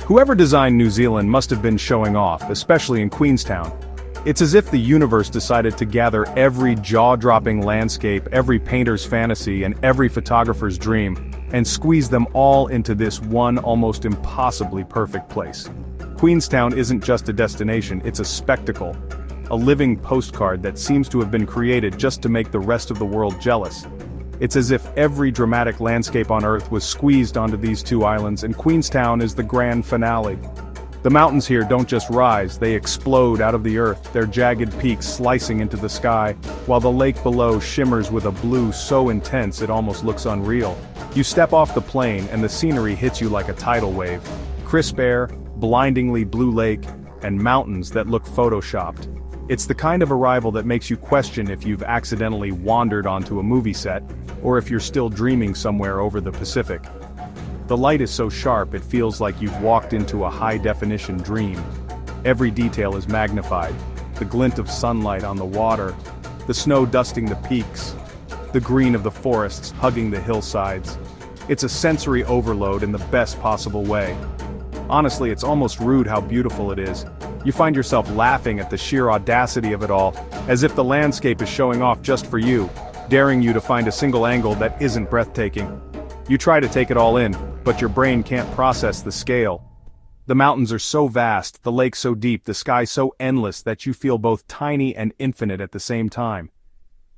Whoever designed New Zealand must have been showing off, especially in Queenstown. It's as if the universe decided to gather every jaw-dropping landscape, every painter's fantasy, and every photographer's dream, and squeeze them all into this one almost impossibly perfect place. Queenstown isn't just a destination, it's a spectacle. A living postcard that seems to have been created just to make the rest of the world jealous. It's as if every dramatic landscape on Earth was squeezed onto these two islands, and Queenstown is the grand finale. The mountains here don't just rise, they explode out of the earth, their jagged peaks slicing into the sky, while the lake below shimmers with a blue so intense it almost looks unreal. You step off the plane and the scenery hits you like a tidal wave. Crisp air, blindingly blue lake, and mountains that look photoshopped. It's the kind of arrival that makes you question if you've accidentally wandered onto a movie set, or if you're still dreaming somewhere over the Pacific. The light is so sharp it feels like you've walked into a high-definition dream. Every detail is magnified. The glint of sunlight on the water, the snow dusting the peaks, the green of the forests hugging the hillsides. It's a sensory overload in the best possible way. Honestly, it's almost rude how beautiful it is. You find yourself laughing at the sheer audacity of it all, as if the landscape is showing off just for you, daring you to find a single angle that isn't breathtaking. You try to take it all in, but your brain can't process the scale. The mountains are so vast, the lake so deep, the sky so endless that you feel both tiny and infinite at the same time.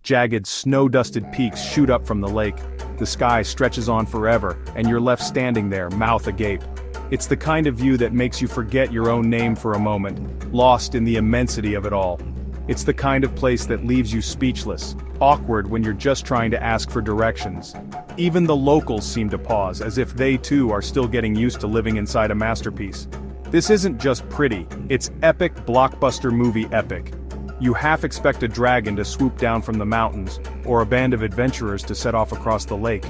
Jagged, snow-dusted peaks shoot up from the lake, the sky stretches on forever, and you're left standing there, mouth agape. It's the kind of view that makes you forget your own name for a moment, lost in the immensity of it all. It's the kind of place that leaves you speechless, awkward when you're just trying to ask for directions. Even the locals seem to pause, as if they too are still getting used to living inside a masterpiece. This isn't just pretty, it's epic blockbuster movie epic. You half expect a dragon to swoop down from the mountains, or a band of adventurers to set off across the lake.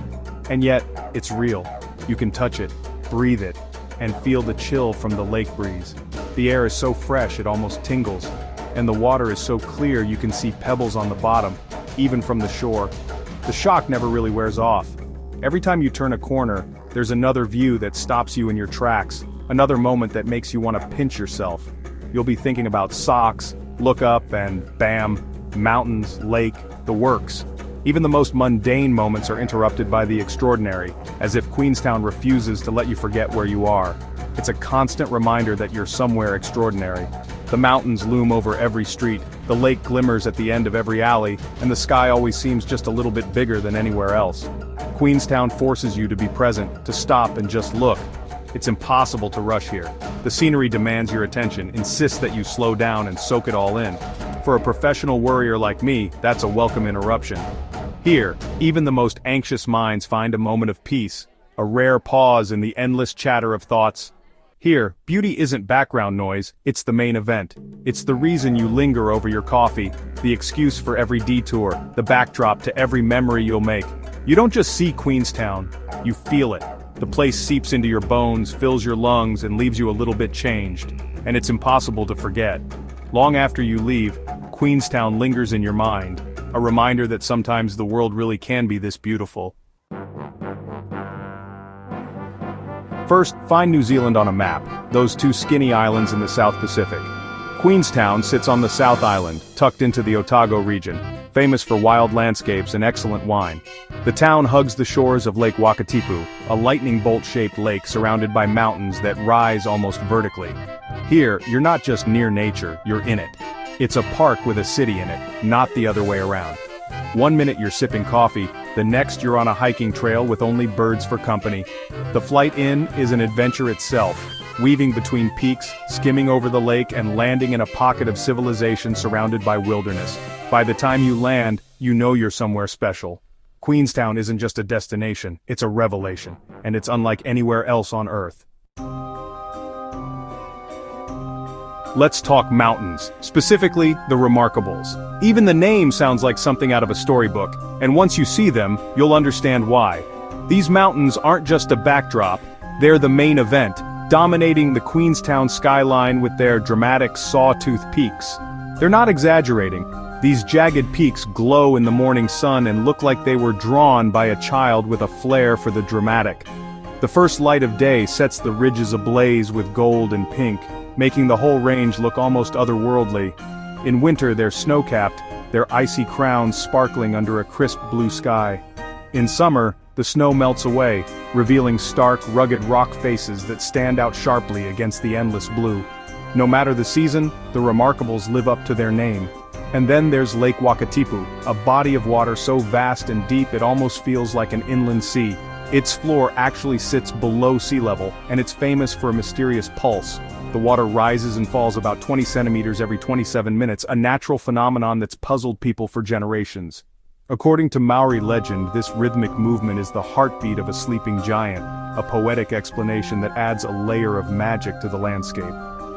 And yet, it's real. You can touch it, breathe it, and feel the chill from the lake breeze. The air is so fresh it almost tingles, and the water is so clear you can see pebbles on the bottom, even from the shore. The shock never really wears off. Every time you turn a corner, there's another view that stops you in your tracks, another moment that makes you want to pinch yourself. You'll be thinking about socks, look up, and bam, mountains, lake, the works. Even the most mundane moments are interrupted by the extraordinary, as if Queenstown refuses to let you forget where you are. It's a constant reminder that you're somewhere extraordinary. The mountains loom over every street, the lake glimmers at the end of every alley, and the sky always seems just a little bit bigger than anywhere else. Queenstown forces you to be present, to stop and just look. It's impossible to rush here. The scenery demands your attention, insists that you slow down and soak it all in. For a professional worrier like me, that's a welcome interruption. Here, even the most anxious minds find a moment of peace, a rare pause in the endless chatter of thoughts. Here, beauty isn't background noise, it's the main event. It's the reason you linger over your coffee, the excuse for every detour, the backdrop to every memory you'll make. You don't just see Queenstown, you feel it. The place seeps into your bones, fills your lungs, and leaves you a little bit changed. And it's impossible to forget. Long after you leave, Queenstown lingers in your mind, a reminder that sometimes the world really can be this beautiful. First, find New Zealand on a map, those two skinny islands in the South Pacific. Queenstown sits on the South Island, tucked into the Otago region, famous for wild landscapes and excellent wine. The town hugs the shores of Lake Wakatipu, a lightning bolt-shaped lake surrounded by mountains that rise almost vertically. Here, you're not just near nature, you're in it. It's a park with a city in it, not the other way around. One minute you're sipping coffee, the next you're on a hiking trail with only birds for company. The flight in is an adventure itself, weaving between peaks, skimming over the lake, and landing in a pocket of civilization surrounded by wilderness. By the time you land, you know you're somewhere special. Queenstown isn't just a destination, it's a revelation, and it's unlike anywhere else on Earth. Let's talk mountains, specifically the Remarkables. Even the name sounds like something out of a storybook, and once you see them, you'll understand why. These mountains aren't just a backdrop, they're the main event, dominating the Queenstown skyline with their dramatic sawtooth peaks. They're not exaggerating. These jagged peaks glow in the morning sun and look like they were drawn by a child with a flair for the dramatic. The first light of day sets the ridges ablaze with gold and pink, making the whole range look almost otherworldly. In winter they're snow-capped, their icy crowns sparkling under a crisp blue sky. In summer, the snow melts away, revealing stark, rugged rock faces that stand out sharply against the endless blue. No matter the season, the Remarkables live up to their name. And then there's Lake Wakatipu, a body of water so vast and deep it almost feels like an inland sea. Its floor actually sits below sea level, and it's famous for a mysterious pulse. The water rises and falls about 20 centimeters every 27 minutes, a natural phenomenon that's puzzled people for generations. According to Maori legend, this rhythmic movement is the heartbeat of a sleeping giant, a poetic explanation that adds a layer of magic to the landscape.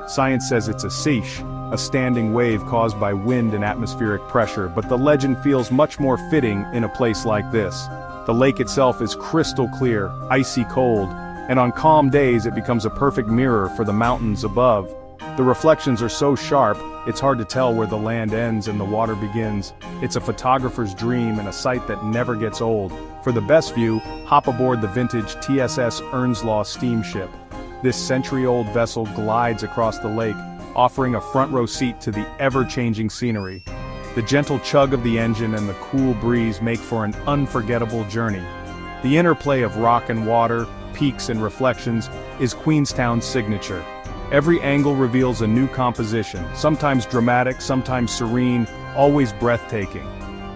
Science says it's a seiche, a standing wave caused by wind and atmospheric pressure, but the legend feels much more fitting in a place like this. The lake itself is crystal clear, icy cold, and on calm days it becomes a perfect mirror for the mountains above. The reflections are so sharp, it's hard to tell where the land ends and the water begins. It's a photographer's dream and a sight that never gets old. For the best view, hop aboard the vintage TSS Earnslaw steamship. This century-old vessel glides across the lake, offering a front-row seat to the ever-changing scenery. The gentle chug of the engine and the cool breeze make for an unforgettable journey. The interplay of rock and water, peaks and reflections, is Queenstown's signature. Every angle reveals a new composition, sometimes dramatic, sometimes serene, always breathtaking.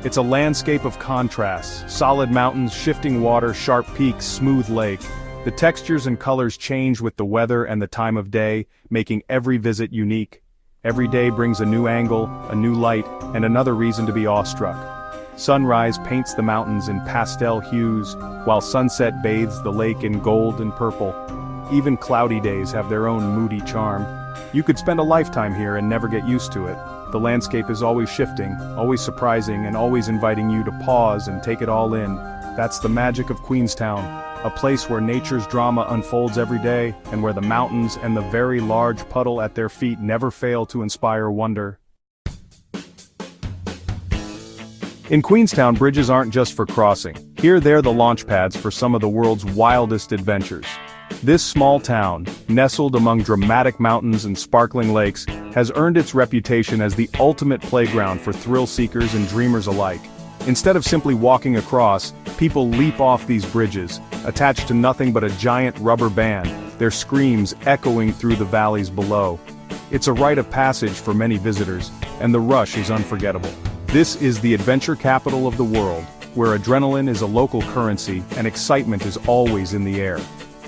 It's a landscape of contrasts, solid mountains, shifting water, sharp peaks, smooth lake. The textures and colors change with the weather and the time of day, making every visit unique. Every day brings a new angle, a new light, and another reason to be awestruck. Sunrise paints the mountains in pastel hues, while sunset bathes the lake in gold and purple. Even cloudy days have their own moody charm. You could spend a lifetime here and never get used to it. The landscape is always shifting, always surprising, and always inviting you to pause and take it all in. That's the magic of Queenstown, a place where nature's drama unfolds every day, and where the mountains and the very large puddle at their feet never fail to inspire wonder. In Queenstown, bridges aren't just for crossing. Here they're the launch pads for some of the world's wildest adventures. This small town, nestled among dramatic mountains and sparkling lakes, has earned its reputation as the ultimate playground for thrill-seekers and dreamers alike. Instead of simply walking across, people leap off these bridges, attached to nothing but a giant rubber band, their screams echoing through the valleys below. It's a rite of passage for many visitors, and the rush is unforgettable. This is the adventure capital of the world, where adrenaline is a local currency and excitement is always in the air.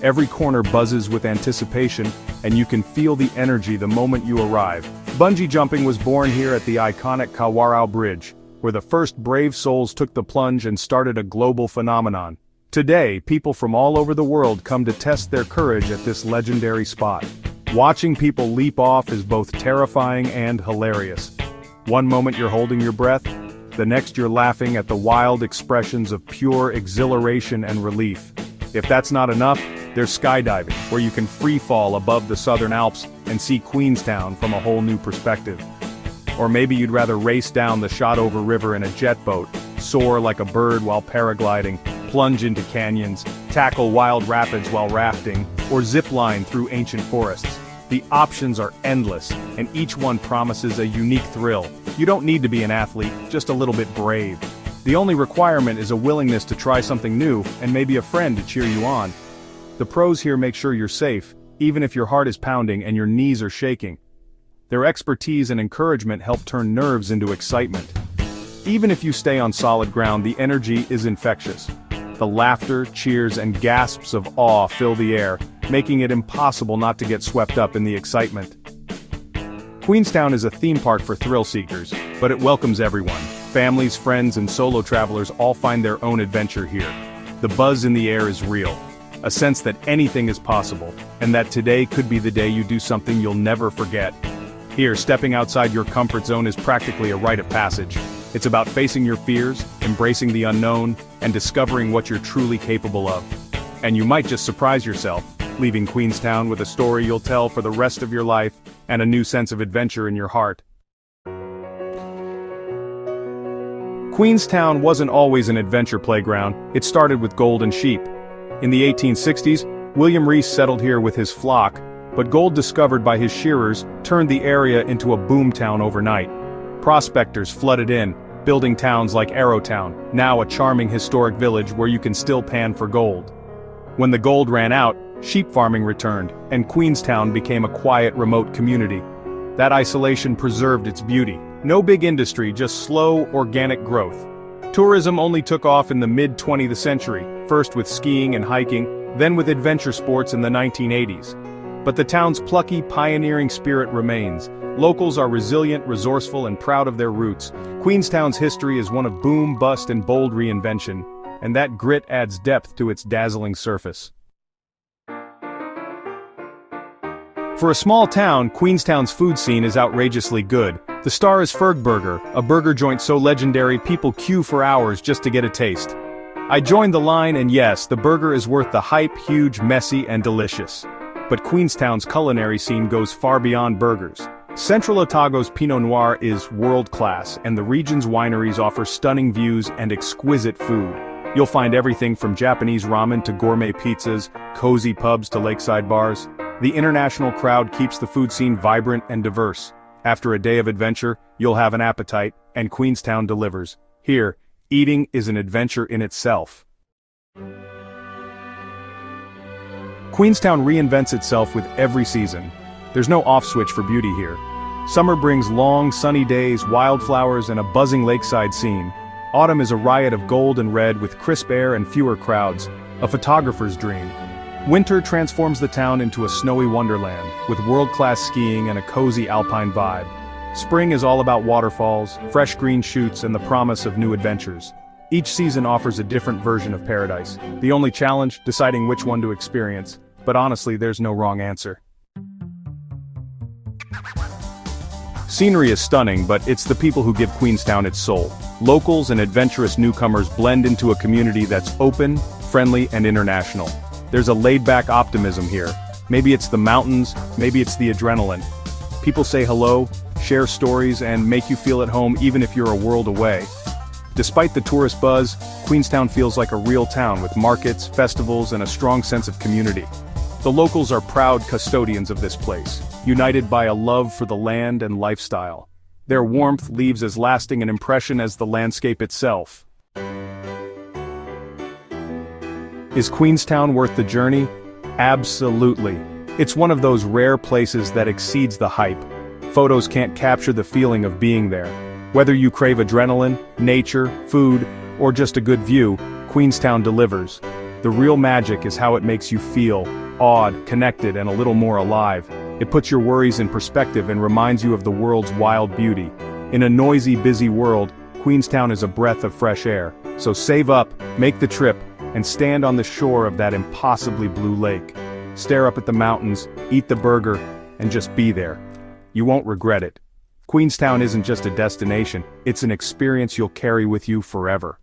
Every corner buzzes with anticipation, and you can feel the energy the moment you arrive. Bungee jumping was born here at the iconic Kawarau Bridge, where the first brave souls took the plunge and started a global phenomenon. Today, people from all over the world come to test their courage at this legendary spot. Watching people leap off is both terrifying and hilarious. One moment you're holding your breath, the next you're laughing at the wild expressions of pure exhilaration and relief. If that's not enough, there's skydiving, where you can free fall above the Southern Alps and see Queenstown from a whole new perspective. Or maybe you'd rather race down the Shotover River in a jet boat, soar like a bird while paragliding, plunge into canyons, tackle wild rapids while rafting, or zip line through ancient forests. The options are endless, and each one promises a unique thrill. You don't need to be an athlete, just a little bit brave. The only requirement is a willingness to try something new, and maybe a friend to cheer you on. The pros here make sure you're safe, even if your heart is pounding and your knees are shaking. Their expertise and encouragement help turn nerves into excitement. Even if you stay on solid ground, the energy is infectious. The laughter, cheers, and gasps of awe fill the air, making it impossible not to get swept up in the excitement. Queenstown is a theme park for thrill seekers, but it welcomes everyone. Families, friends, and solo travelers all find their own adventure here. The buzz in the air is real. A sense that anything is possible, and that today could be the day you do something you'll never forget. Here, stepping outside your comfort zone is practically a rite of passage. It's about facing your fears, embracing the unknown, and discovering what you're truly capable of. And you might just surprise yourself, leaving Queenstown with a story you'll tell for the rest of your life, and a new sense of adventure in your heart. Queenstown wasn't always an adventure playground. It started with golden sheep. In the 1860s, William Reese settled here with his flock, but gold discovered by his shearers turned the area into a boomtown overnight. Prospectors flooded in, building towns like Arrowtown, now a charming historic village where you can still pan for gold. When the gold ran out, sheep farming returned, and Queenstown became a quiet, remote community. That isolation preserved its beauty. No big industry, just slow, organic growth. Tourism only took off in the mid-20th century, first with skiing and hiking, then with adventure sports in the 1980s. But the town's plucky, pioneering spirit remains. Locals are resilient, resourceful, and proud of their roots. Queenstown's history is one of boom, bust, and bold reinvention, and that grit adds depth to its dazzling surface. For a small town, Queenstown's food scene is outrageously good. The star is Fergburger, a burger joint so legendary people queue for hours just to get a taste. I joined the line, and yes, the burger is worth the hype, huge, messy, and delicious. But Queenstown's culinary scene goes far beyond burgers. Central Otago's Pinot Noir is world-class, and the region's wineries offer stunning views and exquisite food. You'll find everything from Japanese ramen to gourmet pizzas, cozy pubs to lakeside bars. The international crowd keeps the food scene vibrant and diverse. After a day of adventure, you'll have an appetite, and Queenstown delivers. Here, eating is an adventure in itself. Queenstown reinvents itself with every season. There's no off switch for beauty here. Summer brings long, sunny days, wildflowers, and a buzzing lakeside scene. Autumn is a riot of gold and red with crisp air and fewer crowds, a photographer's dream. Winter transforms the town into a snowy wonderland, with world-class skiing and a cozy alpine vibe. Spring is all about waterfalls, fresh green shoots, and the promise of new adventures. Each season offers a different version of paradise. The only challenge, deciding which one to experience. But honestly, there's no wrong answer. Scenery is stunning, but it's the people who give Queenstown its soul. Locals and adventurous newcomers blend into a community that's open, friendly, and international. There's a laid-back optimism here. Maybe it's the mountains, maybe it's the adrenaline. People say hello, share stories, and make you feel at home even if you're a world away. Despite the tourist buzz, Queenstown feels like a real town with markets, festivals, and a strong sense of community. The locals are proud custodians of this place, united by a love for the land and lifestyle. Their warmth leaves as lasting an impression as the landscape itself. Is Queenstown worth the journey? Absolutely. It's one of those rare places that exceeds the hype. Photos can't capture the feeling of being there. Whether you crave adrenaline, nature, food, or just a good view, Queenstown delivers. The real magic is how it makes you feel, awed, connected, and a little more alive. It puts your worries in perspective and reminds you of the world's wild beauty. In a noisy, busy world, Queenstown is a breath of fresh air. So save up, make the trip, and stand on the shore of that impossibly blue lake. Stare up at the mountains, eat the burger, and just be there. You won't regret it. Queenstown isn't just a destination, it's an experience you'll carry with you forever.